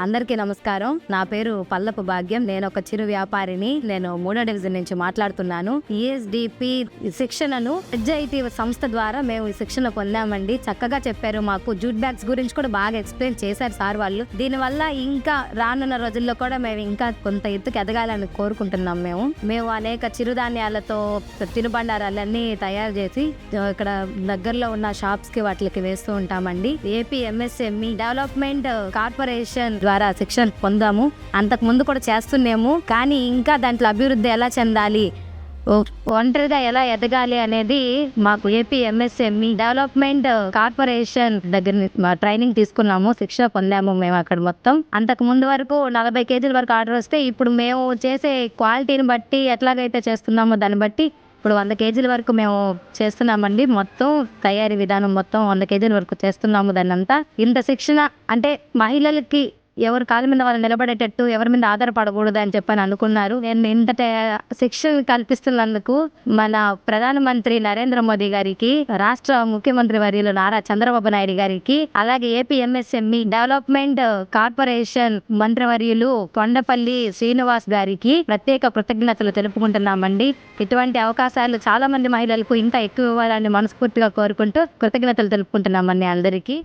అందరికీ నమస్కారం. నా పేరు పల్లపు భాగ్యం. నేను ఒక చిరు వ్యాపారిని. నేను 3వ డివిజన్ నుంచి మాట్లాడుతున్నాను. ఈఎస్డిపి శిక్షణను ఎడ్జైటీ సంస్థ ద్వారా మేము ఈ శిక్షణ పొందామండి. చక్కగా చెప్పారు. మాకు జూట్ బ్యాగ్స్ గురించి కూడా బాగా ఎక్స్ప్లెయిన్ చేశారు సార్ వాళ్ళు. దీనివల్ల ఇంకా రానున్న రోజుల్లో కూడా మేము ఇంకా కొంత ఎత్తుకు ఎదగాలని కోరుకుంటున్నాం. మేము అనేక చిరుధాన్యాలతో తినుబండారాలన్నీ తయారు చేసి ఇక్కడ దగ్గరలో ఉన్న షాప్స్ కి వాటికి వేస్తూ ఉంటామండి. ఏపీ ఎంఎస్ఎంఈ డెవలప్మెంట్ కార్పొరేషన్ ద్వారా శిక్షణ పొందాము. అంతకు ముందు కూడా చేస్తున్నాము. కానీ ఇంకా దాంట్లో అభివృద్ధి ఎలా చెందాలి, ఒంటరిగా ఎలా ఎదగాలి అనేది మాకు ఏపీ ఎంఎస్ఎంఈ డెవలప్మెంట్ కార్పొరేషన్ దగ్గర ట్రైనింగ్ తీసుకున్నాము. శిక్షణ పొందాము మేము అక్కడ మొత్తం. అంతకు ముందు వరకు 40 కేజీల వరకు ఆర్డర్ వస్తే ఇప్పుడు మేము చేసే క్వాలిటీని బట్టి ఎట్లాగైతే చేస్తున్నామో దాన్ని బట్టి ఇప్పుడు 100 కేజీల వరకు మేము చేస్తున్నామండి. మొత్తం తయారీ విధానం మొత్తం 100 కేజీల వరకు చేస్తున్నాము. దాన్ని అంతా ఇంత శిక్షణ అంటే మహిళలకి ఎవరి కాళ్ళ మీద వాళ్ళు నిలబడేటట్టు ఎవరి మీద ఆధారపడకూడదు అని చెప్పని అనుకున్నారు. నేను ఇంత శిక్షణ కల్పిస్తున్నందుకు మన ప్రధానమంత్రి నరేంద్ర మోదీ గారికి, రాష్ట్ర ముఖ్యమంత్రి వర్యులు నారా చంద్రబాబు నాయుడు గారికి, అలాగే ఏపీ ఎంఎస్ఎంఈ డెవలప్మెంట్ కార్పొరేషన్ మంత్రివర్యులు కొండపల్లి శ్రీనివాస్ గారికి ప్రత్యేక కృతజ్ఞతలు తెలుపుకుంటున్నామండి. ఇటువంటి అవకాశాలు చాలా మంది మహిళలకు ఇంకా ఎక్కువ ఇవ్వాలని మనస్ఫూర్తిగా కోరుకుంటూ కృతజ్ఞతలు తెలుపుకుంటున్నామండి అందరికీ.